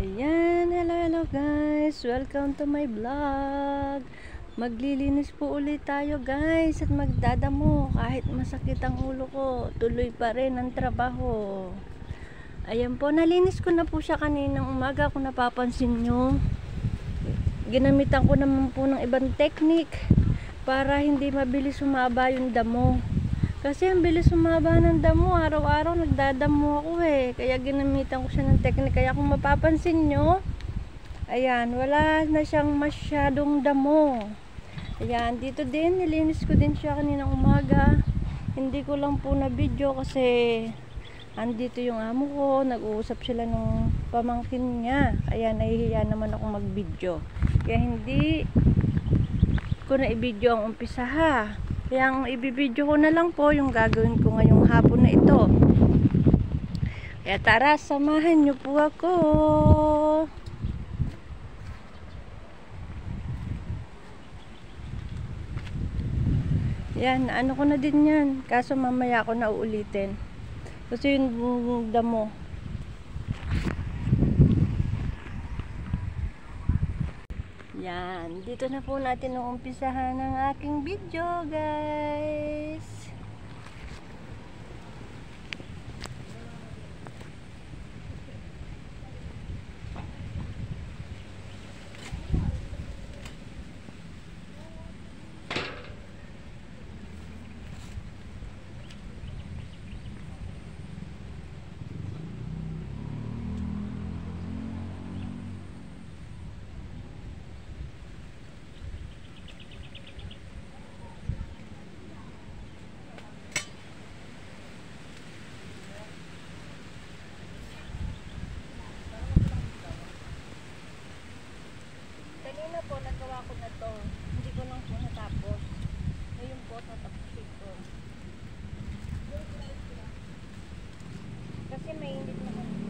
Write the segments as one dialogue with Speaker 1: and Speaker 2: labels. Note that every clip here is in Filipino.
Speaker 1: Ayan, hello guys, welcome to my vlog. Maglilinis po ulit tayo guys at magdadamo kahit masakit ang ulo ko, tuloy pa rin ang trabaho. Ayan po, nalinis ko na po siya kaninang umaga. Kung napapansin nyo, ginamitan ko naman po ng ibang technique para hindi mabilis sumaba yung damo. Kasi ang bilis sumaba ng damo, araw-araw nagdadamo ako kaya ginamitan ko siya ng technique. Kaya kung mapapansin nyo, ayan, wala na siyang masyadong damo. Ayan, dito din, nilinis ko din siya kaninang umaga. Hindi ko lang po na video kasi andito yung amo ko, nag-uusap sila nung pamangkin niya. Kaya nahihiya naman ako mag-video. Kaya hindi ko na i-video ang umpisa ha. Kaya ang ibibidyo ko na lang po yung gagawin ko ngayong hapon na ito. Kaya tara, samahan nyo po ako. Yan, ano ko na din yan. Kaso mamaya ako na uulitin. Kasi yung damo. Yan, dito na po natin uumpisahan ang aking video, guys. Kanina po, nagawa ko na to. Hindi ko lang po natapos. Ngayon po, tatapusin ko. Kasi mainit naman po.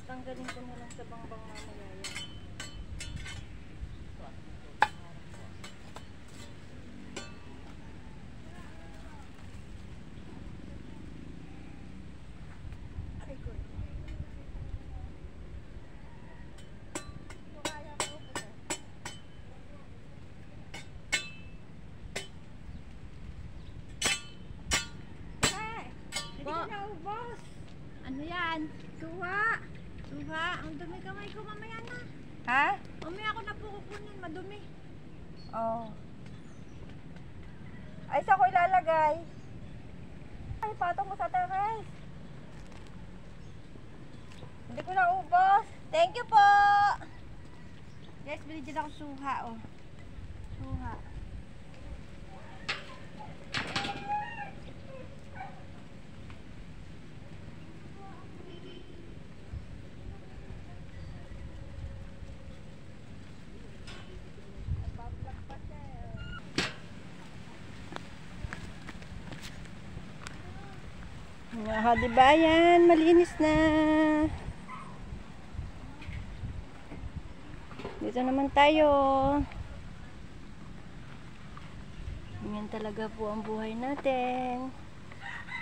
Speaker 1: Tatanggalin ko na lang sa bangbang mamaya yan. Ay, ko.
Speaker 2: Hindi ka naubos. Ano yan? Suha. Suha. Ang dumi kamay ko mamaya na.
Speaker 1: Ha?
Speaker 2: Mamaya ako na po kukunin. Madumi.
Speaker 1: Oh. Ay, saan ko ilalagay? Ay, patong mo sa teres. Hindi ko naubos. Thank you po.
Speaker 2: Guys, bili dyan ako suha, oh. Suha.
Speaker 1: Diba yan? Malinis na. Dito naman tayo. Ganyan talaga po ang buhay natin.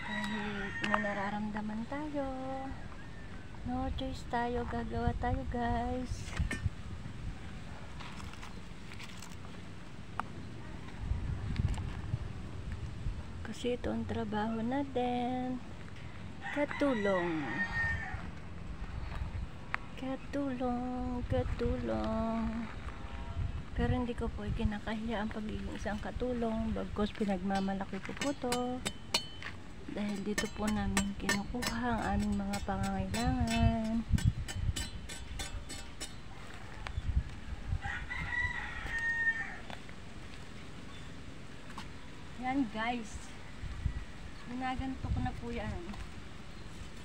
Speaker 1: Kahit may nararamdaman tayo, no choice tayo, gagawa tayo guys. Kasi ito ang trabaho natin. Katulong. Katulong, katulong. Pero hindi ko po ikinakahiya ang pagiging isang katulong. Bagkus pinagmamalaki ko po to. Dahil dito po namin kinukuha ang aming mga pangangailangan. Yan guys. Ginaganto ko na po yan.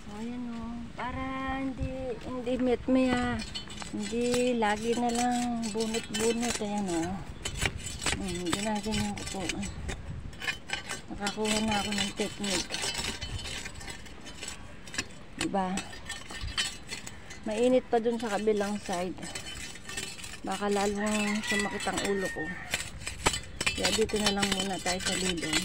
Speaker 1: So ayan o. Para hindi met-mea. Hindi lagi na lang bunot-bunot. Ayan o. Ginaganyan ko po. Nakakuha na ako ng technique. Diba? Mainit pa dun sa kabilang side. Baka lalong sumakit ang ulo ko. Kaya dito na lang muna tayo sa lilong.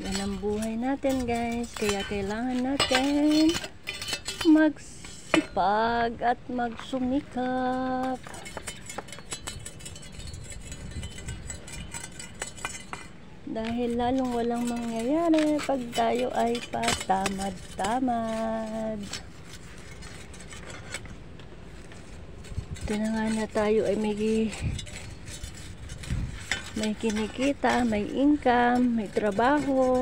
Speaker 1: Yan ang buhay natin guys. Kaya kailangan natin magsipag at magsumikap. Dahil lalong walang mangyayari pag tayo ay patamad-tamad. Ito na nga na tayo ay may kinikita, may income, may trabaho,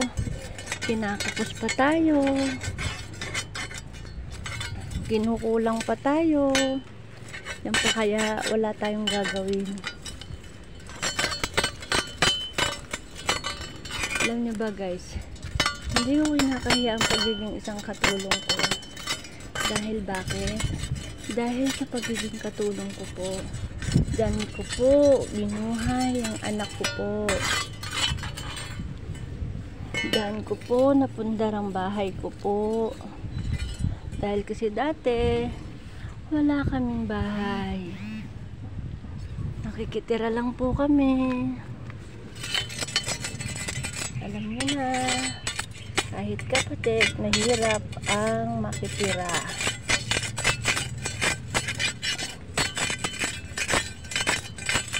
Speaker 1: kinakapos pa tayo, kinukulang pa tayo. Yan pa kaya wala tayong gagawin. Alam niyo ba guys, hindi ko kinakahiya ang pagiging isang katulong ko. Dahil bakit? Dahil sa pagiging katulong ko po, dyan ko po binuhay ang anak ko po. Dyan ko po napundar ang bahay ko po. Dahil kasi dati wala kaming bahay, nakikitira lang po kami. Alam niyo na, kahit kapatid, mahirap ang makitira.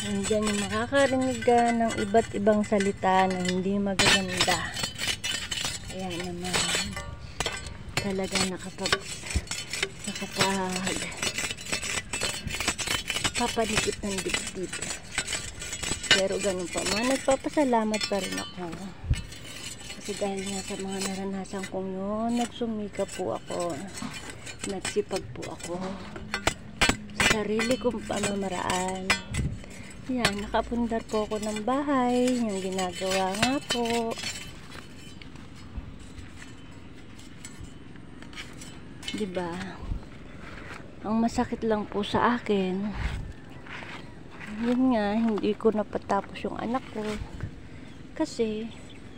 Speaker 1: Nandiyan yung makakarinig ka ng iba't ibang salita na hindi magaganda. Kaya naman, talaga papanikip ng dibdib. Pero ganun pa man, nagpapasalamat pa rin ako. Kasi dahil nga sa mga naranasan kong yun, nagsumika po ako. Nagsipag po ako sa sarili kong pamamaraan. Yan, nakapundar po ako ng bahay. Yung ginagawa nga po. Diba? Ang masakit lang po sa akin, yun nga, hindi ko napatapos yung anak ko. Kasi,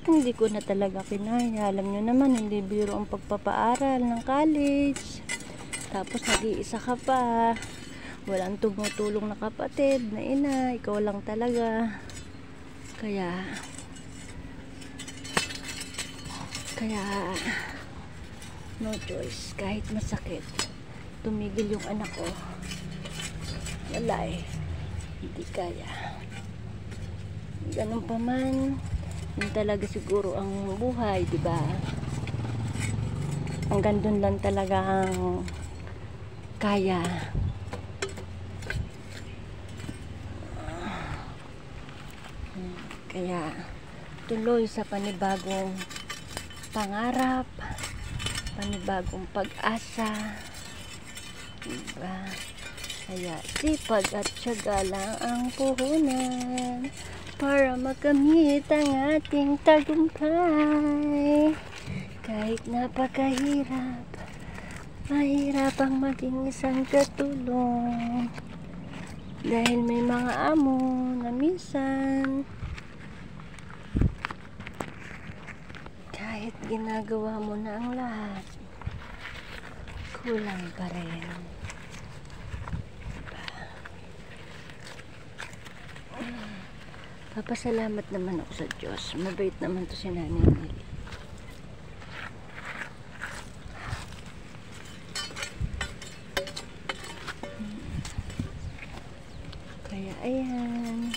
Speaker 1: hindi ko na talaga kinaya. Alam nyo naman, hindi biro ang pagpapaaral ng college. Tapos, nag-iisa ka pa. Walang tumutulong na kapatid, na ina. Ikaw lang talaga. Kaya, no choice. Kahit masakit, tumigil yung anak ko. Wala eh. Hindi kaya. Ganun pa man, yun talaga siguro ang buhay, di ba? Hanggang dun lang talaga ang kaya. Kaya tuloy sa panibagong pangarap, panibagong pag-asa, diba? Kaya sipag at tiyaga lang ang puhunan para makamit ang ating tagumpay. Kahit napakahirap, mahirap ang maging isang katulong. Dahil may mga amo na minsan kahit ginagawa mo na ang lahat, kulang pa rin. Papasalamat naman ako sa Diyos. Mabait naman to si Nanay Nelly. Kaya ayan,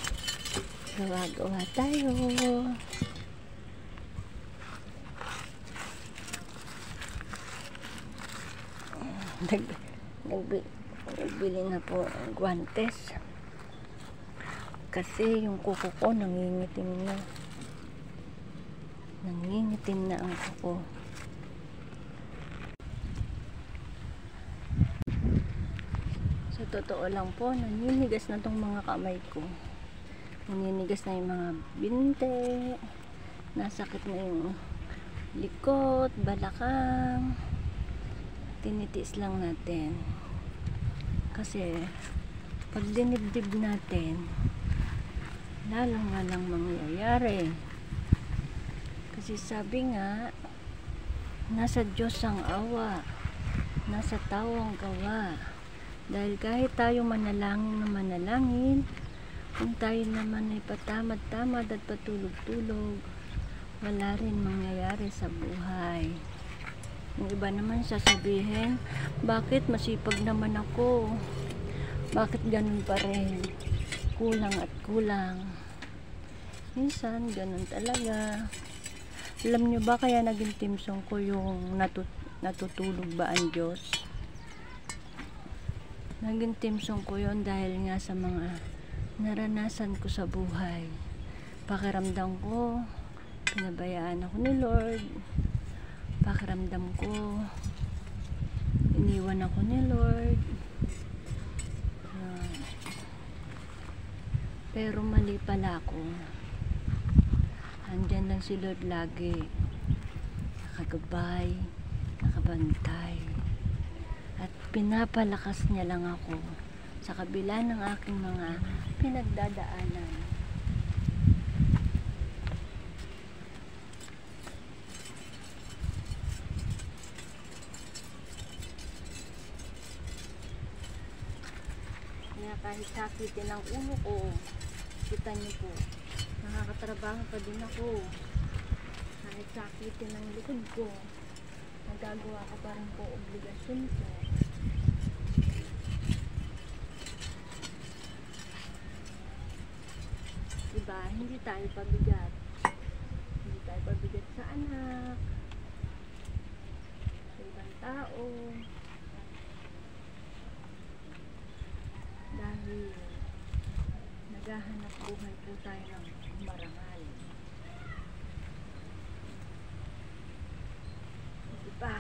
Speaker 1: gawa-gawa tayo. Nagbili na po ng guantes. Kasi yung kuko ko nangingitim na. Nangingitim na ang kuko. Sa totoo lang po, naninigas na tong mga kamay ko. Naninigas na yung mga binte. Nasakit na yung likod, balakang. Tinitiis lang natin. Kasi pag dinibdib natin, lalo nga lang mangyayari. Kasi sabi nga, nasa Diyos ang awa, nasa tao ang gawa. Dahil kahit tayo manalangin na manalangin, kung tayo naman ay patamad-tamad at patulog-tulog, wala rin mangyayari sa buhay. Yung iba naman sasabihin, bakit masipag naman ako? Bakit ganun pa rin? Kulang at kulang. Minsan, ganun talaga. Alam nyo ba kaya naging team song ko yung natutulog ba ang Diyos? Naging team song ko yun dahil nga sa mga naranasan ko sa buhay. Pakiramdam ko, pinabayaan ako ni Lord. Pakiramdam ko, iniwan ako ni Lord. Pero mali pala ako. Andyan lang si Lord lagi. Nakagabay, nakabantay. At pinapalakas niya lang ako sa kabila ng aking mga pinagdadaanan. Kaya kahit sakitin ang ulo ko, kita niyo po, nakakatrabaho pa din ako. Kahit sakitin ang likod ko, nagagawa ko pa rin po obligasyon ko. Diba? Hindi tayo pabigat. Hindi tayo pabigat sa anak, sa ibang tao. Dahil naghahanap buhay po tayo ng marangal. Diba?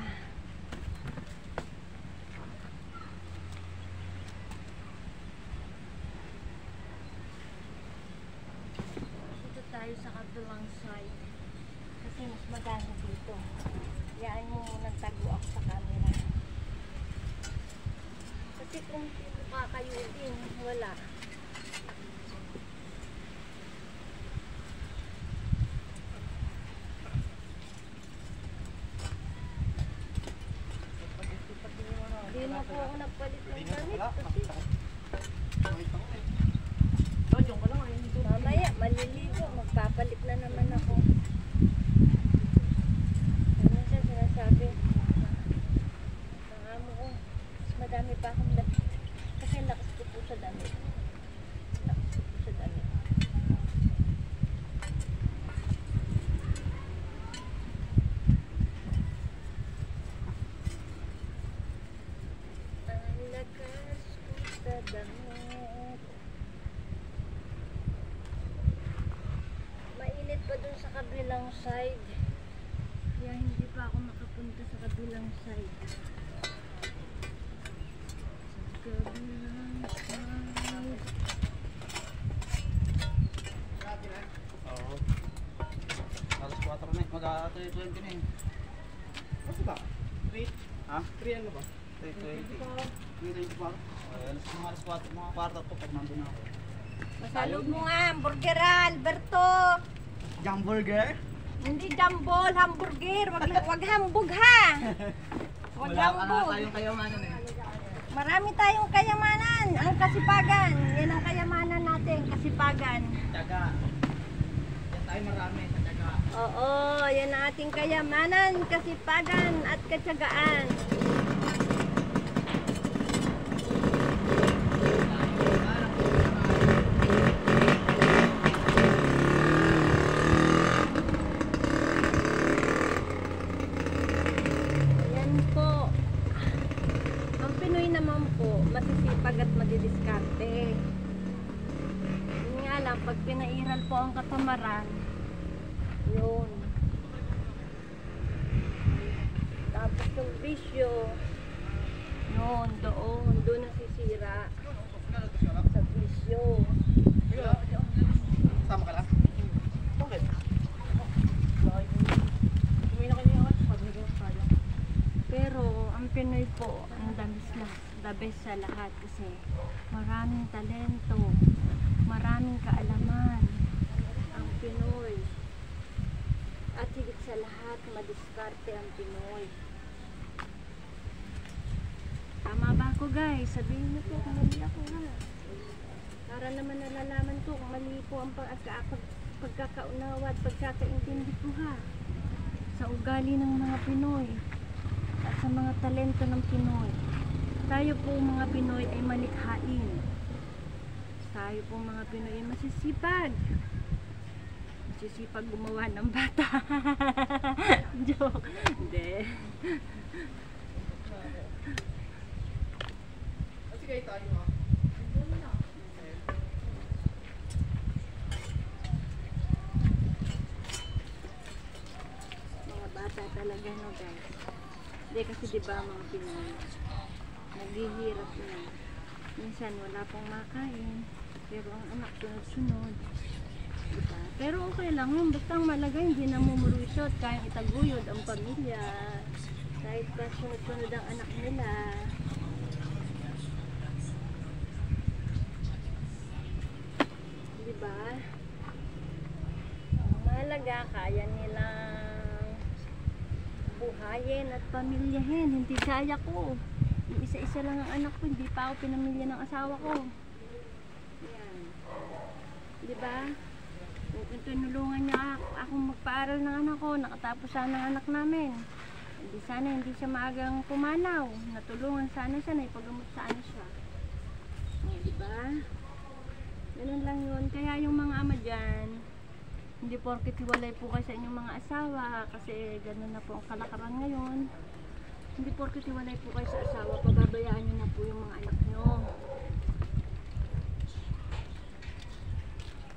Speaker 1: Dito tayo sa kabilang side kasi mas maganda dito. Hayaan mo munang tago ako sa camera. Sa putik kung kakayuin. Wala. Hindi na po ako nagpalit ng damit kasi mamaya maliligo, magpapalit na naman ako. Ano siya sinasabi? Ang amo ko, mas madami pa akong damit. Kasi lakas ko po sa damit. Lakas ko po sa damit. Ang lakas ko sa damit. Mainit pa dun sa kabilang side. Kaya hindi pa ako makapunta sa kabilang side. Sa kabilang side.
Speaker 3: Oo. Alas 4 na eh. Mag-20 na eh.
Speaker 4: Ano ba? 3?
Speaker 3: Ha?
Speaker 4: 3 ano ba?
Speaker 3: 3:20. 3:20 pa. Alas 4, mga kwarta to pag nandun ako.
Speaker 2: Masalog mo nga, hamburger Alberto.
Speaker 3: Jam burger?
Speaker 2: Hindi jambol, hamburger. Wag hambog ha. Wag
Speaker 3: Wala ka nga
Speaker 2: hambog.
Speaker 3: tayong kayamanan eh.
Speaker 2: Marami tayong kayamanan. Ang kasipagan. Yan ang kayamanan natin, kasipagan.
Speaker 3: Tsaga. Yan tayo marami sa tsaga.
Speaker 1: Oo, yan ang ating kayamanan, kasipagan at katsagaan. Ayan po. Ang Pinoy naman po, masisipag at madidiskarte. Yun nga lang, pag pinairal po ang katamaran, yun. Tapos yung bisyo, yun, doon nasisira. Sa bisyo.
Speaker 3: Sama ka lang? Bakit?
Speaker 1: Pero ang Pinoy po, ang the best sa lahat kasi maraming talento, maraming kaalaman ang Pinoy. At higit sa lahat, madiskarte ang Pinoy. Tama ba ako guys? Sabihin niyo po kung mali ako ha. Para naman nalalaman ko kung mali po ang pagkakaunawa at pagkakaintindi ko ha. Sa ugali ng mga Pinoy at sa mga talento ng Pinoy. Tayo po mga Pinoy ay malikhain. Tayo po mga Pinoy ay masisipag. Masisipag gumawa ng bata. Joke. Hindi.
Speaker 4: Sige tayo ha.
Speaker 1: Mga bata talaga no guys. Hindi kasi diba mga Pinoy naghihirap na. Minsan wala pong makain. Pero ang anak sunod-sunod. Diba? Pero okay lang yun. Basta ang malaga hindi na mumuruisot. Kayang itaguyod ang pamilya. Kahit pa sunod-sunod ang anak nila. Diba? Ang mahalaga kaya nilang buhayin at pamilyahin. Hindi kaya ko. Yung isa-isa lang ang anak ko. Hindi pa ako pinamilya ng asawa ko. Yan. Diba? Kung tinulungan niya akong magpaaral ng anak ko, nakatapos sana ang anak namin. Hindi sana hindi siya maagang pumanaw. Natulungan sana siya, naipagamot sana siya. O, diba? Ganun lang yun. Kaya yung mga ama dyan, hindi porket hiwalay po kayo sa inyong mga asawa, kasi ganun na po ang kalakaran ngayon. Hindi porket hiwalay po kayo sa asawa, pababayaan nyo na po yung mga anak nyo.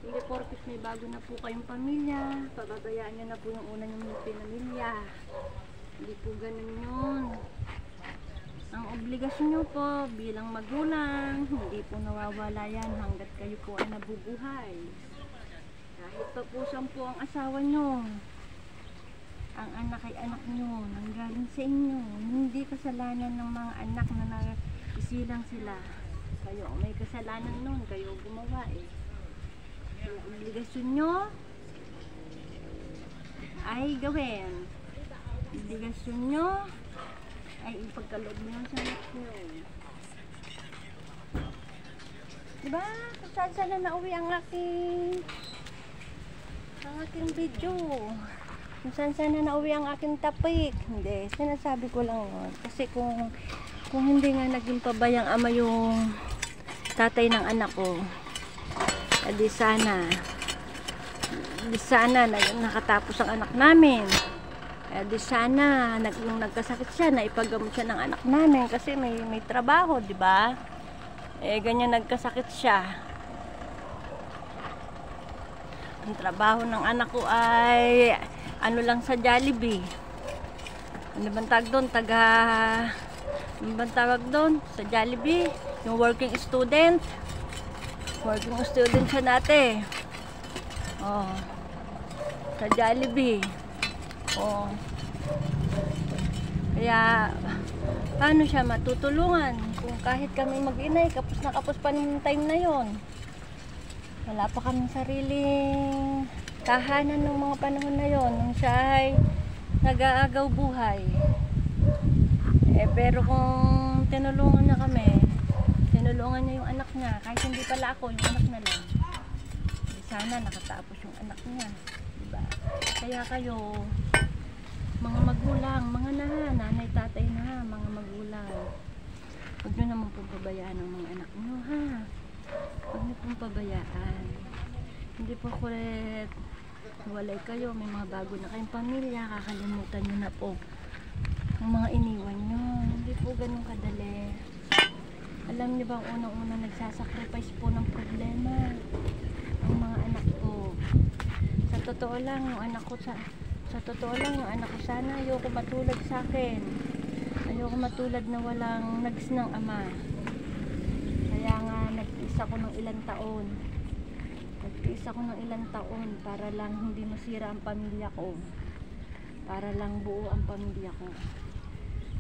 Speaker 1: Hindi porket may bago na po kayong pamilya, pababayaan nyo na po yung una nyong pinamilya. Hindi po ganun yun. Ang obligasyon nyo po bilang magulang, hindi po nawawala yan hanggat kayo po ay nabubuhay. Kahit pa po sampu ang asawa nyo, ang anak ay anak nyo, nanggaling sa inyo. Hindi kasalanan ng mga anak na busy lang sila. Kayo, may kasalanan nun. Kayo gumawa eh. Kaya obligasyon nyo ay gawin. Obligasyon nyo ay ipagkaloob nyo sa anak nyo. Diba? Kung saan na nauwi ang aking video. Kung saan na nauwi ang aking topic. Hindi, sinasabi ko lang yun. Kasi kung hindi nga naging pabayang ama yung tatay ng anak ko, di sana nakatapos ang anak namin. Di sana nung nagkasakit siya, naipagamot siya ng anak namin kasi may trabaho, di ba? Ganyan nagkasakit siya. Ang trabaho ng anak ko ay ano lang sa Jollibee. Ano bang tawag doon? Ano bang tawag doon? Sa Jollibee? Yung working student. Working student siya natin. Oh. Sa Jollibee. Oh. Kaya paano siya matutulungan? Kung kahit kami mag-inay, kapos na kapos pa nung time na yon. Wala pa kaming sariling tahanan ng mga panahon na yon. Nung siya ay nag-aagaw buhay. Pero kung tinulungan niya kami, tinulungan niya yung anak niya, kahit hindi pala ako, yung anak na lang. Sana nakatapos yung anak niya. Diba? Kaya kayo, mga magulang, mga nanay, tatay na, mga magulang, huwag nyo naman pong pabayaan ang mga anak nyo, ha? Huwag nyo pong pabayaan. Hindi po kulit walay kayo, may mga bago na kayong pamilya, kakalimutan nyo na po ang mga iniwan nyo. Hindi po ganun kadali. Alam nyo ba, unang-unang nagsasacrifice po ng problema ang mga anak ko. Sa totoo lang, yung anak ko sana ayoko matulad sa akin. Ayoko matulad na walang nagis ng ama. Kaya nga nagtiis ako ng ilang taon para lang hindi masira ang pamilya ko, para lang buo ang pamilya ko.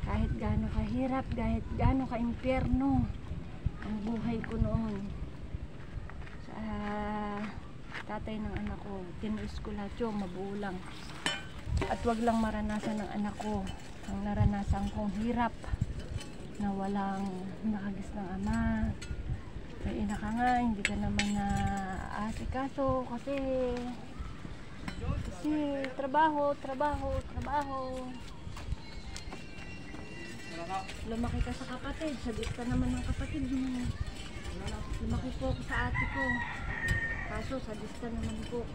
Speaker 1: Kahit gaano kahirap, kahit gaano ka-impyerno ang buhay ko noon sa tatay ng anak ko, tinuis ko lahat yun, mabuo lang. At wag lang maranasan ng anak ko ang naranasan kong hirap na walang nakagis ng ama. May ina ka nga, hindi ka naman na asikaso kasi trabaho. Lumaki ka sa kapatid, sadis ka naman ng kapatid mo. Lumaki po ako sa ate ko, kaso sadis ka naman po.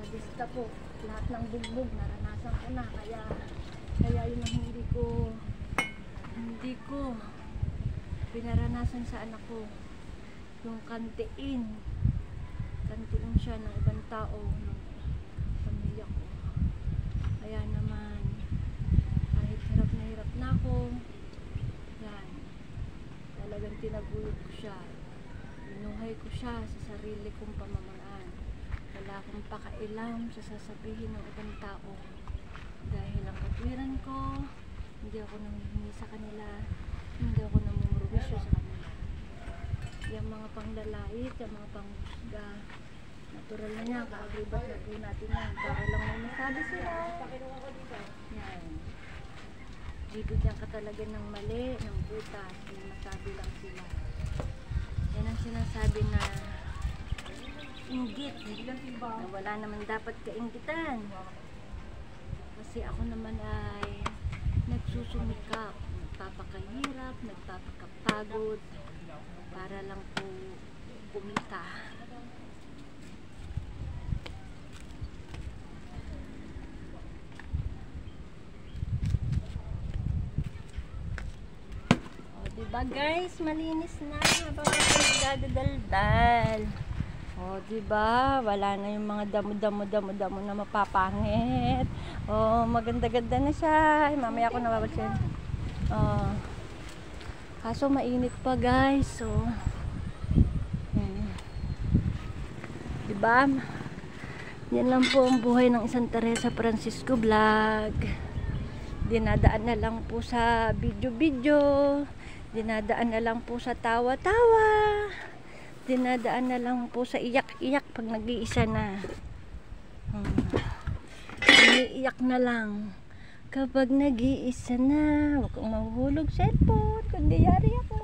Speaker 1: Sadista po, lahat ng bugbog naranasan ko na, kaya yun ang hindi ko pinaranasan sa anak ko, yung kantiin siya ng ibang tao, ng pamilya ko. Kaya naman kahit hirap na ako, yan, talagang tinaguyod ko siya, binuhay ko siya sa sarili kong pamamaraan. Wala akong pakailam sa sasabihin ng ibang tao, dahil ang katwiran ko, hindi ako nanghihingi sa kanila, hindi ako namumurwisyo sa kanila. Yung mga panglalait, yung mga panghusga, natural na yan, kaagribat na po natin yan, para lang may masabi sila. Yan, bibigyan ka talaga ng mali, ng butas, may masabi lang sila. Yan ang sinasabi na inggit, na wala naman dapat kainggitan. Kasi ako naman ay nagsusumikap, nagpapakahirap, nagpapakapagod para lang po kumita. O diba guys, malinis na habang ako nagdadaldal. O diba, wala na yung mga damo na mapapangit. O maganda-ganda na siya. Ay, mamaya ako nababalsin. Kaso mainit pa guys. So diba, yan lang po ang buhay ng isang Teresa Francisco vlog. dinadaan na lang po sa video-video, dinadaan na lang po sa tawa-tawa, dinadaan na lang po sa iyak-iyak pag nag-iisa na. Iiyak na lang kapag nag-iisa na. Huwag kang mahuhulog cellphone kundi yari ako.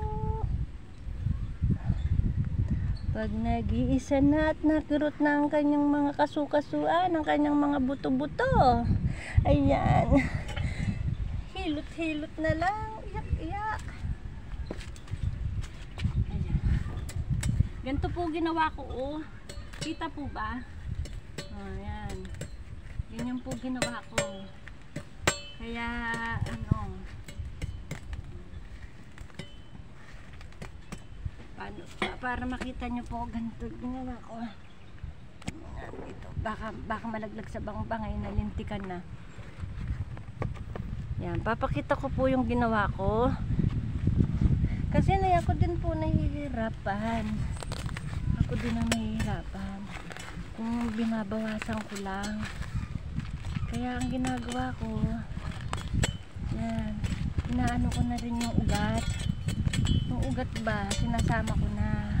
Speaker 1: Pag nag-iisa na at nakirot na ang kanyang mga kasukasuan, ang kanyang mga buto-buto, ayan, hilot-hilot na lang, iyak-iyak. Ayan. Ganito po ginawa ko, oh. Kita po ba? Ayan. Ganyan po ginawa ko. Kaya, para makita nyo po, ganito ginawa ko. Dito, baka malaglag sa bangbangay, nalintikan na. Yan, papakita ko po yung ginawa ko. Kasi ako din po nahihirapan. Ako din ang nahihirapan. Kung binabawasan ko lang. Kaya ang ginagawa ko, yan, inaano ko na rin yung ugat. Yung ugat ba, sinasama ko na.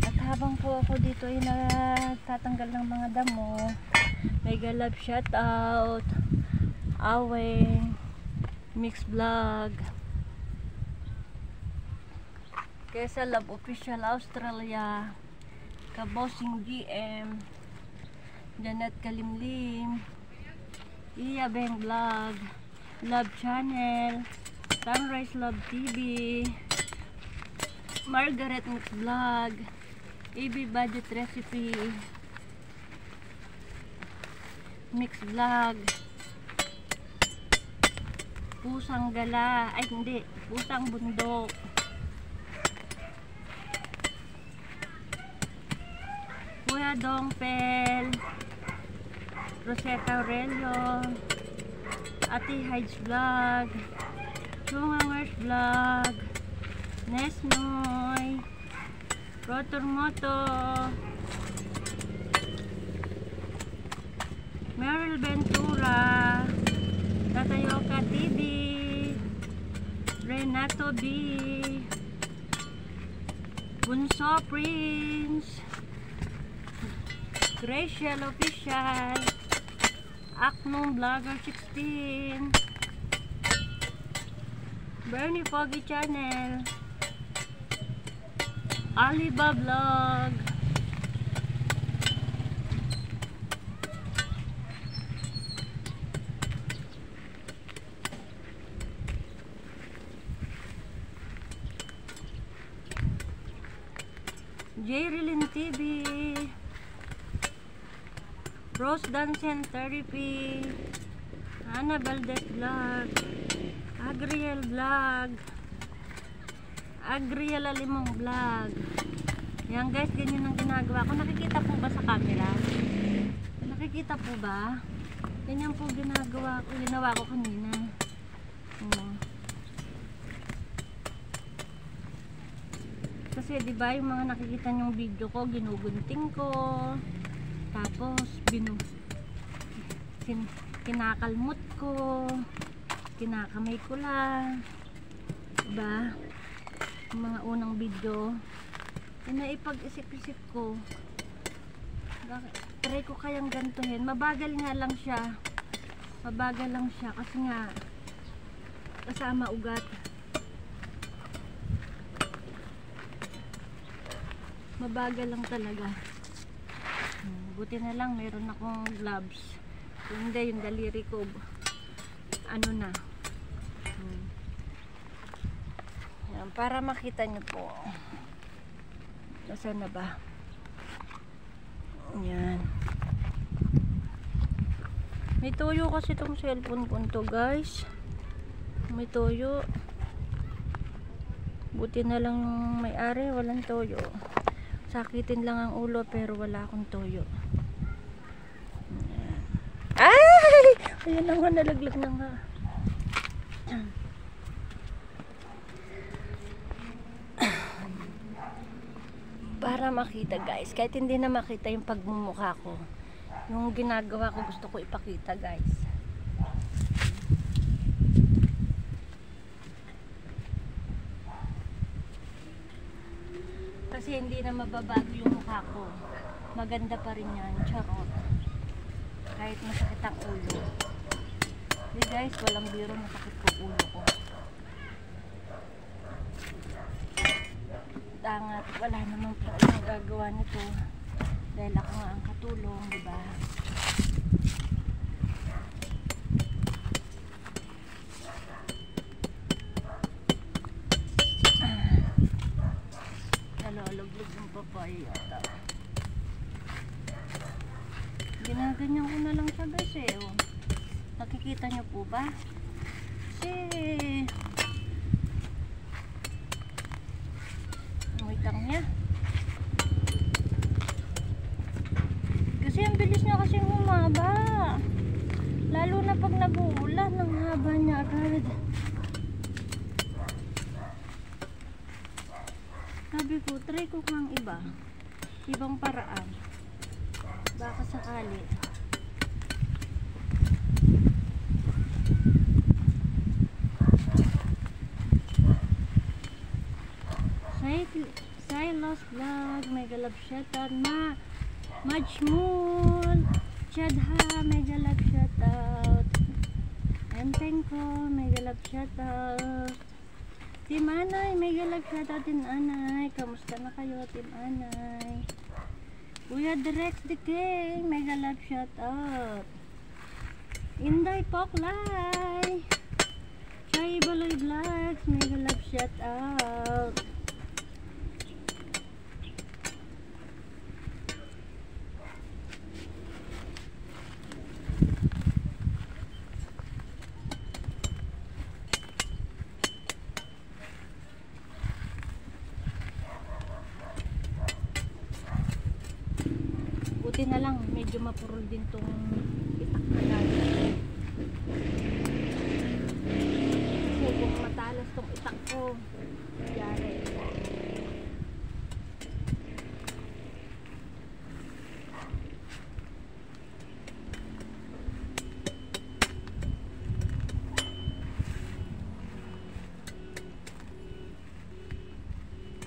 Speaker 1: At habang po ako dito ay nagtatanggal ng mga damo, may galab shoutout, Aweng, Mix Vlog, Kesa Love Official Australia, Kabosing GM, Janet Kalimlim, Iya Beng Vlog, Love Channel, Sunrise Love TV, Margaret Mix Vlog, AB Budget Recipe, Mix Vlog, Pusang Gala, ay hindi, Pusang Bundok, Kuya Dongpel, Rosetta Aurelio, Ate Hides Vlog, Chungangers Vlog, Nesnoy, Rotor Moto, Meryl Ventura, Tatayoka TV, Renato B, Bunso Prince, Graciel Official, Aknong Vlogger 16, Bernie Foggy Channel, Aliba Vlog, Jerilyn TV, Rose Dancen 30p, Ana Valdez Vlog, Agriel Vlog, Agriel Alimong Vlog. Yan guys, ganyan ang ginagawa ko. Nakikita po ba sa camera? Nakikita po ba? Ganyan po ginagawa ko. Ginawa ko kanina. Kasi diba yung mga nakikita nyong video ko, ginugunting ko. Tapos kinakalmot ko. Kinakamay ko lang. Diba? Yung mga unang video. Yung naipag-isip-isip ko. Try ko kayang gantuhin. Mabagal nga lang siya. Mabagal lang siya. Kasi nga, kasama ugat. Mabagal lang talaga. Buti na lang, meron akong gloves. Kung hindi, yung daliri ko, ano na. Yan, para makita nyo po. Nasaan na ba? Yan. May toyo kasi itong cellphone ko to, guys. May toyo. Buti na lang yung may-ari, walang toyo. Sakitin lang ang ulo pero wala akong toyo. Yan. Ay! Ayan na nga, nalaglag na nga. Para makita guys, kahit hindi na makita yung pagmumukha ko, yung ginagawa ko gusto ko ipakita guys. Kasi hindi na mababago yung mukha ko. Maganda pa rin yan, charot. Kahit masakit ang ulo. Hey guys, walang biro, masakit po ulo ko. Tangat, wala namang gagawa nito. Dahil ako nga ang katulong, diba? Nalologlog yung papaya yata. Ginaganyan ko na lang siya guys eh. Oh. Nakikita niyo po ba? Kasi umuitang niya. Kasi ang bilis niya kasi humaba. Lalo na pag nag-uulan, ang haba niya agad. Sabi ko, try ko kang ibang paraan. Baka sakali. Silos Vlog, mega love shoutout. Majmul Chadha, mega love shoutout. Emtenko, mega love shoutout. Team Anay, mega love shoutout. Team Anay, kamusta na kayo Team Anay? Kuya Direx the King, mega love shoutout. Inday Poklay, Chay Baloy Vlogs, mega love shoutout. Buti na lang, medyo mapurol din tong itak na lagi. Kasi kung matalas tong itak ko, yari.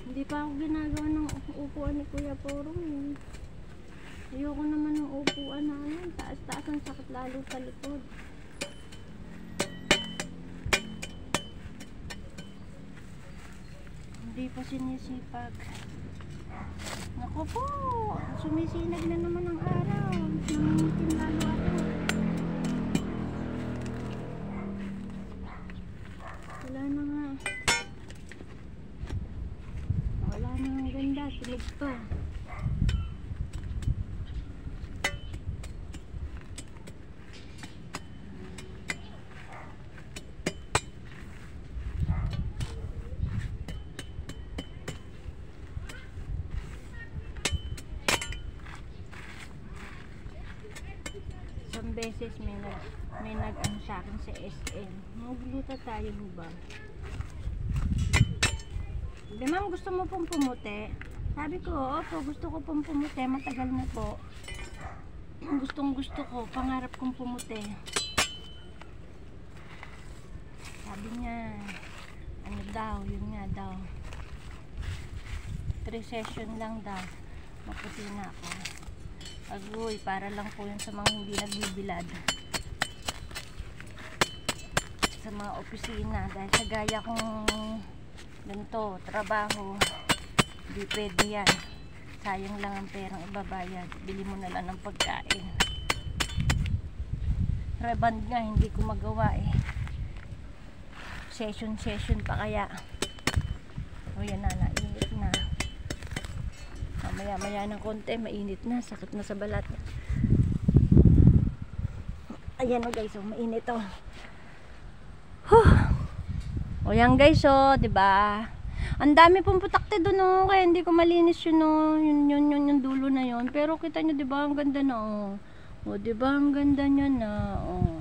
Speaker 1: Hindi pa ako ginagawa ng upuan ni Kuya Porong eh. Ayoko naman ng upuan na taas-taas, ang sakit lalo sa likod. Hindi pa sinisipag. Naku po, sumisinag na naman ang araw. Nangingitim lalo ako. Wala na nga. Wala na nga ganda, silid pa. Beses may nag-ano sa akin sa SM. Magluto tayo ba? Di ma'am, gusto mo pong pumuti? Sabi ko, opo, gusto ko pong pumuti. Matagal na po. Gustong gusto ko, pangarap kong pumuti. Sabi niya, ano daw, yun nga daw. 3 session lang daw. Maputi na ako. Agoy, para lang po yun sa mga hindi nagbibilad. Sa mga opisina. Dahil sa gaya kong ganito, trabaho, hindi pwede yan. Sayang lang ang perang ibabayad. Bili mo na lang ng pagkain. Reband nga, hindi ko magawa eh. Session pa kaya. O yan na, nainit na. Maya ng konti, mainit na, sakit na sa balat. Ayan o guys, mainit o. O yan guys o, diba? Ang dami pong putakte doon o, kaya hindi ko malinis yun o, yung dulo na yun. Pero kita nyo diba, ang ganda na o. O diba, ang ganda nyo na o.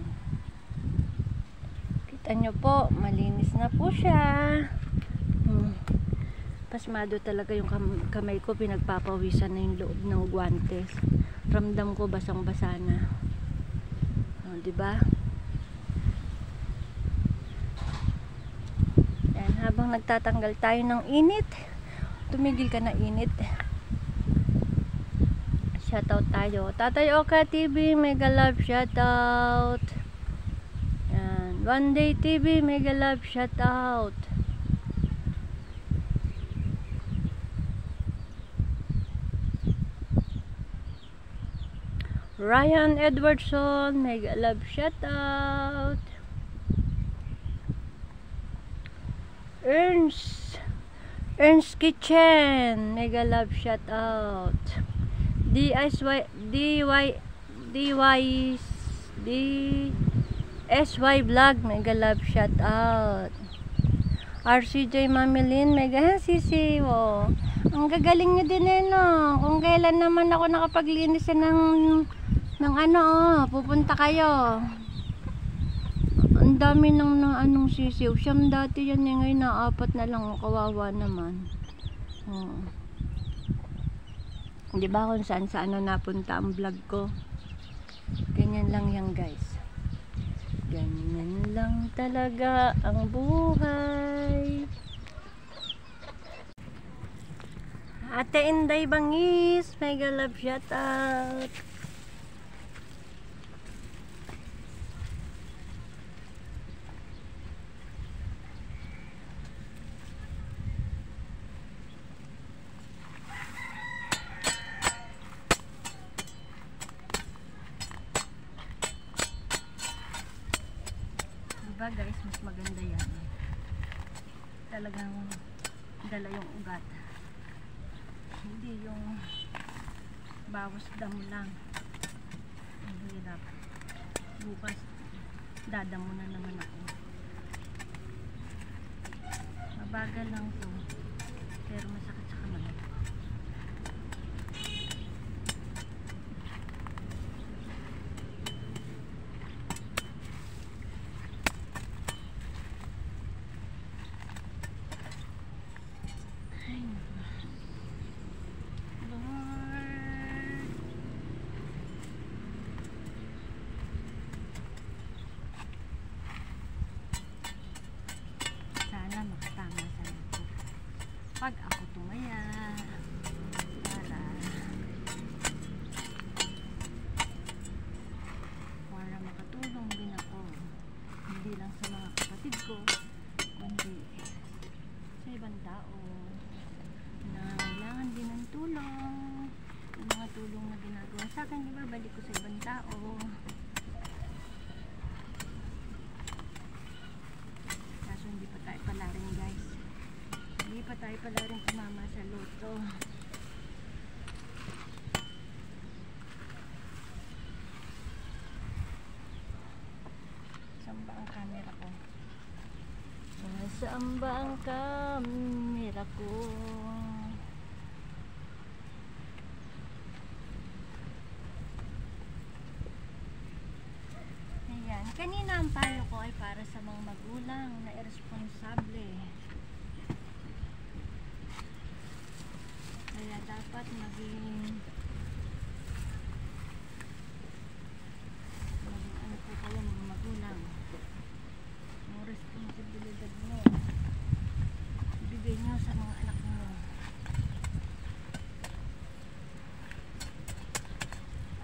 Speaker 1: Kita nyo po, malinis na po siya. Pasmado talaga yung kamay ko, pinagpapawisan na yung loob ng guwantes. Ramdam ko basang-basa na. O, diba? Yan, habang nagtatanggal tayo ng init, tumigil ka na init. Shoutout tayo. Tatay Oka TV, mega love shoutout. Yan. One Day TV, mega love shoutout. Ryan Edwardson, mega love shoutout. Ernst Kitchen, mega love shoutout. DSY Vlog, mega love shoutout. RCJ Mamilin, mega sisi. Oh. Ang gagaling nyo din no. Kung kailan naman ako nakapaglinis ng ano, pupunta kayo. Ang dami ng anong sisiw. Siyam dati yan, ngayon na 4 na lang. Kawawa naman. Oh. Di ba kung saan napunta ang vlog ko? Ganyan lang yan, guys. Ganyan lang talaga ang buhay. Ate Inday Bangis, mega love shoutout. Diba guys, mas maganda yan. Talagang dala yung ugat. Hindi yung bawas damo lang. Ang hirap. Bukas dadamo na naman ako. Mabagal lang to, pero masakit sa kamay. Pag ako tumaya para makatulong din ako, hindi lang sa mga kapatid ko, kundi sa ibang tao na kailangan din ng tulong. Yung mga tulong na ginagawa sa akin, ibabalik ko sa ibang tao. Kaso hindi pa tayo pala rin, guys. Hindi pa tayo pala rin kumama sa loto. Saan ba ang camera ko? Saan ba ang camera ko? Ayan. Kanina ang payo ko ay para sa mga magulang na irresponsable. Kaya dapat maging ano po kayo mga magulang. Yung responsibilidad mo ibigay nyo sa mga anak mo.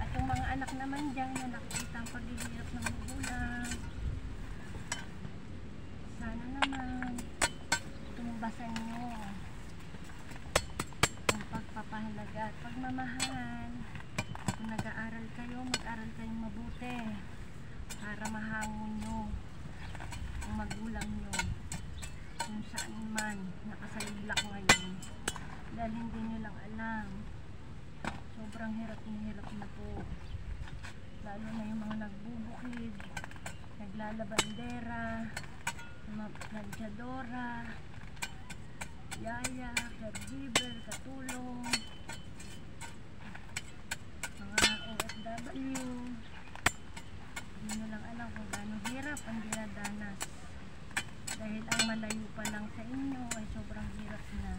Speaker 1: At yung mga anak naman dyan na nakikita ang paghihirap ng magulang, sana naman tumbasan nyo pagpapahalaga at pagmamahal. Kung nag-aaral kayo, mag-aral kayong mabuti para mahangon nyo ang magulang nyo kung saan man nakasalulak ngayon, dahil hindi nyo lang alam. Sobrang hirap na po, lalo na yung mga nagbubukid, naglalabandera, nagladora, yaya, caregiver, katulong, mga OFW. Hindi nyo lang alam kung gaano hirap ang dinadanas, dahil ang malayo pa lang sa inyo ay sobrang hirap na,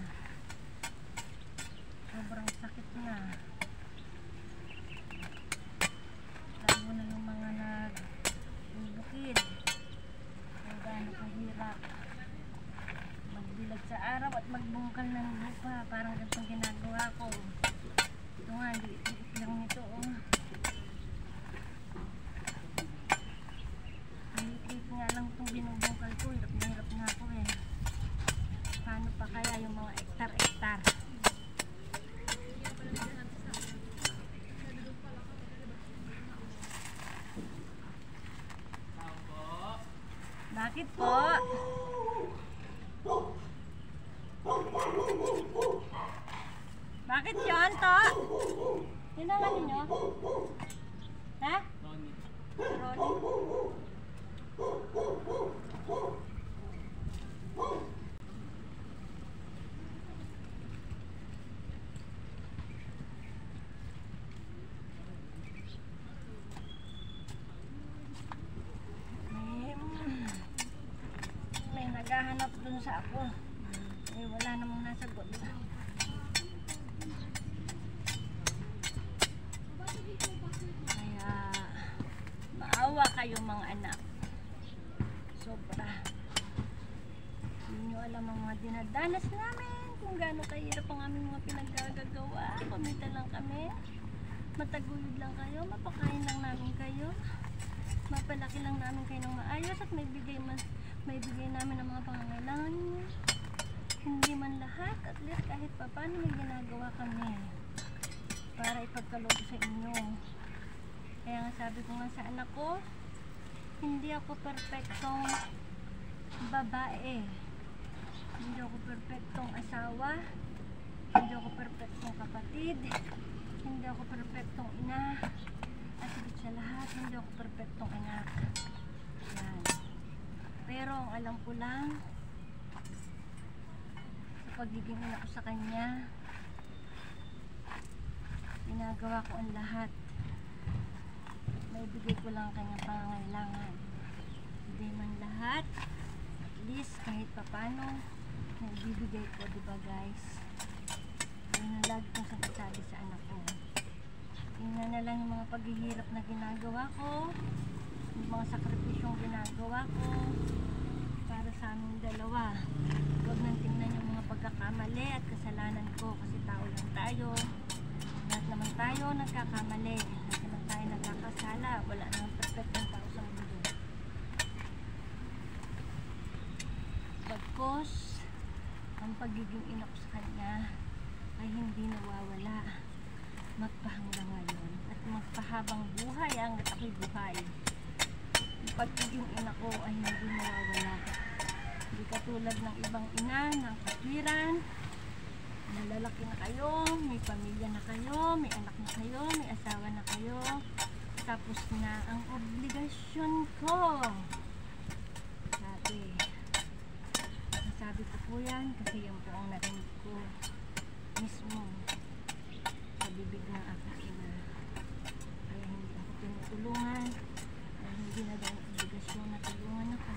Speaker 1: sobrang sakit na. Lalo na yung mga nagbubukid, kung gaano kahirap Bulag sa araw at magbungkal ng lupa. Parang ganitong ginagawa ko. Ito nga, liit lang nito oh. Liit nga lang itong binubungkal ko. Hirap na hirap na ako eh. Paano pa kaya yung mga hektar-hektar? Bakit po? Bakit yun to? Yun ang ano nyo? Ha? Ronnie? May naghahanap dun sa ako. Eh, wala namang nasagot. Kaya maawa kayo mga anak. Sobra. Hindi nyo alam ang mga dinadanas namin. Kung gaano kahirap ang aming mga pinaggagawa. Kumita lang kami. Mataguyod lang kayo. Mapakain lang namin kayo. Mapalaki lang namin kayo ng maayos at may bigay namin ang mga pangangailangan niyo. Hindi man lahat, at least kahit pa paano may ginagawa kami para ipagkaloob sa inyo. Kaya nga sabi ko nga sa anak ko, hindi ako perfectong babae, hindi ako perfectong asawa, hindi ako perfectong kapatid, hindi ako perfectong ina, at higit sa lahat, hindi ako perfectong anak. Yan. Pero ang alam ko lang, sa pagiging ina ko sa kanya, ginagawa ko ang lahat. May bigay ko lang ang kanyang pangangailangan. Hindi man lahat, at least kahit papano, naibibigay ko, diba guys? Yun ang lagi kong sinasabi sa anak ko. Tingnan na lang yung mga paghihirap na ginagawa ko, yung mga sakripisyong ginagawa ko para sa aming dalawa. Huwag nang tingnan yung mga pagkakamali at kasalanan ko, kasi tao lang tayo. Lahat naman tayo nagkakamali, lahat naman tayo nagkakasala. Wala namang perfectong tao sa mundo. Bagkos ang pagiging ina ko sa kanya ay hindi nawawala. Magpahanggang ngayon at magpahabang buhay ang ako'y buhay. Ang pagiging ina ko ay hindi nawawala. Hindi katulad ng ibang ina ng katwiran, nalalaki na kayo, may pamilya na kayo, may anak na kayo, may asawa na kayo, tapos na ang obligasyon ko. Sabi ko po yan kasi yan po ang narinig ko mismo sa bibig ng aking ina. Kaya hindi ako tinutulungan, kaya hindi na daw ang obligasyon na tulungan ako.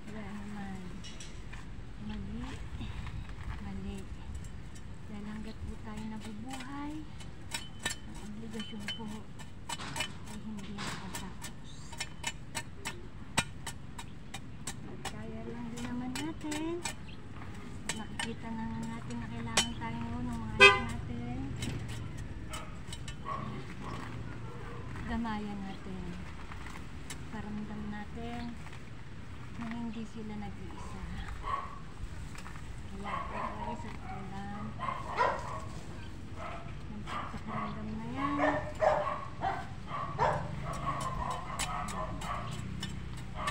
Speaker 1: Kaya naman, mali. Dahil hanggat po tayo nabubuhay, ang obligasyon po ay hindi nakatapos. Kaya lang din naman natin, nakikita na natin na kailangan tayo ng mga anak natin, gamayan natin, paramdam natin na hindi sila nag-iisa. Kaya po guys, at tulan yung pagkakaramdam na yan,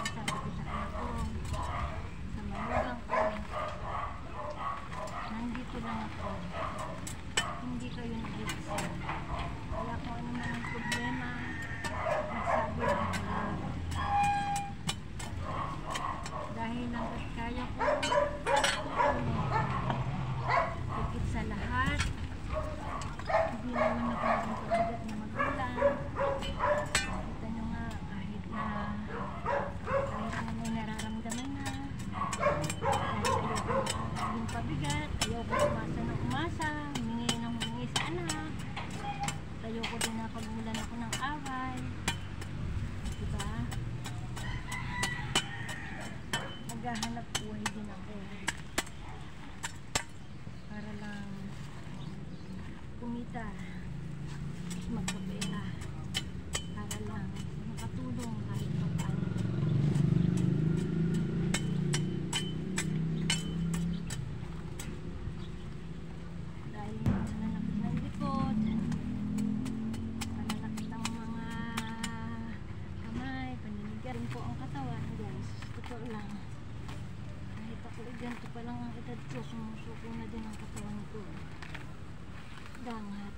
Speaker 1: sabi ko sa anak ko, sa manugang ko, nandito lang ako, hindi kayo nag-iisa. Kaya kung ano man ang problema, magsabi lang kayo. Dahil hanggat kaya ko, higit sa lahat, hindi naman ako naghahanap buhay din ako para lang kumita, magkapera, para lang makatulong kahit pa paano. Dahil nananakit ng likod, pananakit ng mga kamay, paniniga rin po ang katawan, guys. Totoo lang. Kahit ako ganito pa lang ang edad ko, sumusuko na din ang katawan ko. Dangat.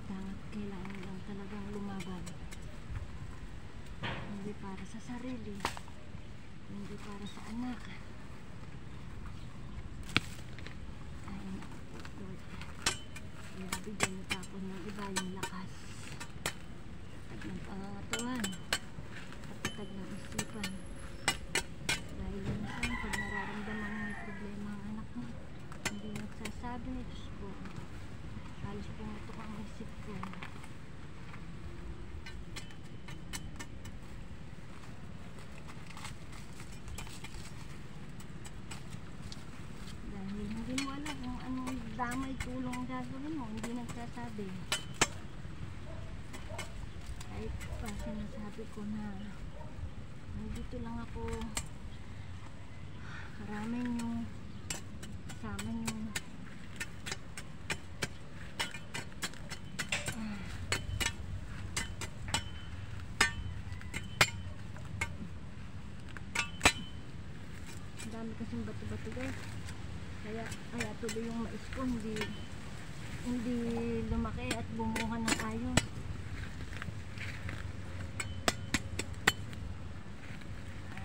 Speaker 1: Dangat, kailangan lang talagang lumaban. Hindi para sa sarili, hindi para sa anak. Ay, naku po, Lord. Kaya bigyan niyo pa ako ng iba yung lakas. Tatag ng pangangatawan. Tatag ng isipan. Dahil minsan, pag nararamdaman mo may problema ang anak mo, hindi nagsasabi, Diyos ko, halos pumutok ang isip ko. Dahil hindi mo alam kung anong damay tulong ang gagawin mo, hindi nagsasabi. Kahit pa sinasabi ko na nandito lang ako, karami nyo, kasama nyo. Ang dami kasing bato-bato, guys. Kaya tuloy yung mais ko hindi lumaki at bumuha ng ayos.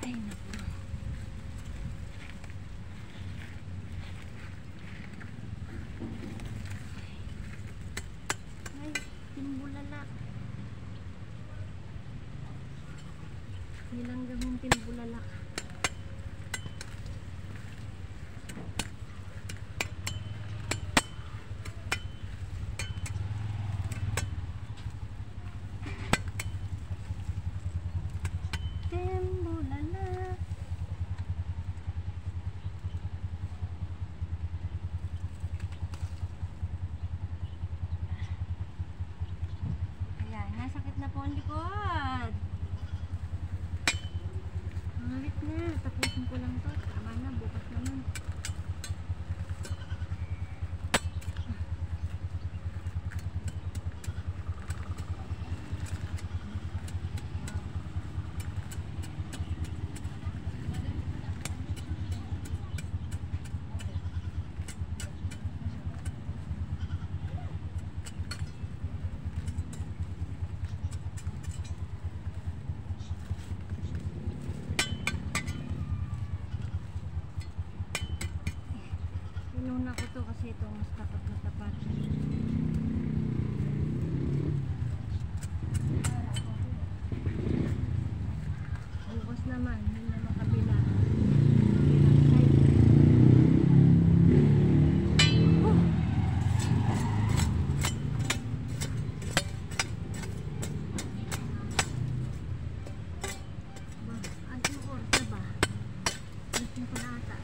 Speaker 1: Ay, naku. Ay, timbulalak. Nilang gawin timbulalak. Timbulalak. Ayan, nasakit na po ang likod. Malit na, tapusin ko lang to. Tama na, bukas naman. Inuna ko to kasi ito mas tapat na tapat. Bukas naman, yun naman kabila. Kabilang side. Oh! Ba, anong oras na ba? Gising ko na ata.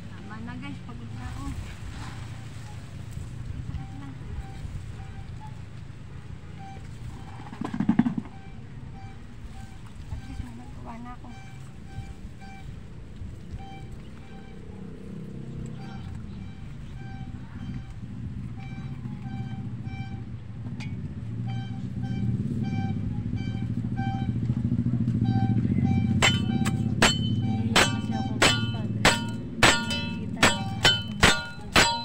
Speaker 1: Tama na, guys, pagod na ako. Sakit lang. At least may nagawa na ako. Naiiyak kasi ako, guys, pag nakikita ng anak ko.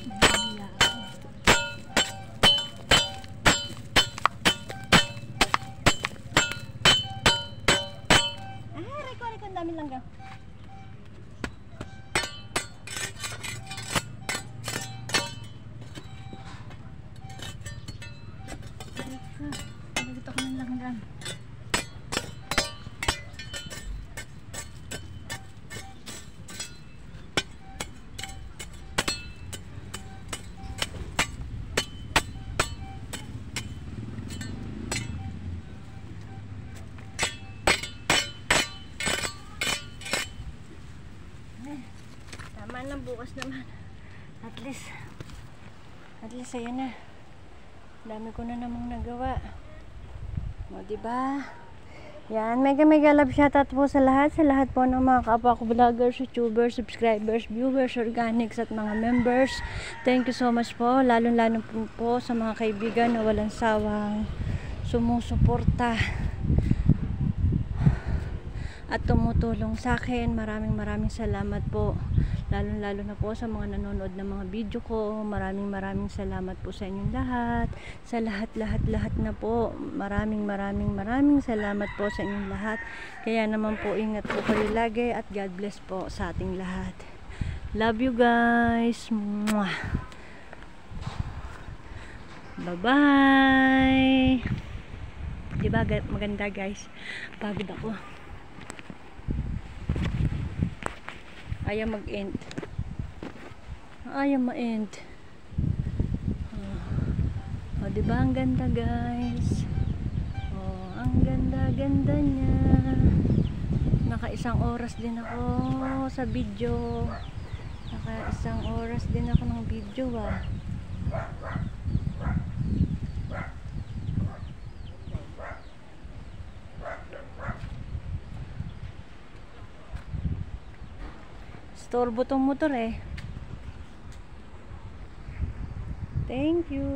Speaker 1: Naiiyak ako. Reko, ang dami langga. Reko, nagito ko ng langga. bukas naman. At least ayan na. Dami ko na namang nagawa. O, diba? Yan, mega love shoutout po sa lahat po ng mga kapwa ko vloggers, youtubers, subscribers, viewers, organics at mga members. Thank you so much po, lalo po sa mga kaibigan na walang sawang sumusuporta at tumutulong sa akin. Maraming salamat po, lalo na po sa mga nanonood ng mga video ko. Maraming salamat po sa inyong lahat, sa lahat na po. Maraming salamat po sa inyong lahat. Kaya naman po, ingat po kayo lagi at God bless po sa ating lahat. Love you guys. Mwah. Bye bye. Diba maganda guys? Pagod ako. Ayaw mag-end. Ayaw ma-end. Oh, diba ang ganda guys? Oh, ang ganda niya. Naka-1 oras din ako sa video. Naka-1 oras din ako ng video ah. Storbo tong motor eh. Thank you.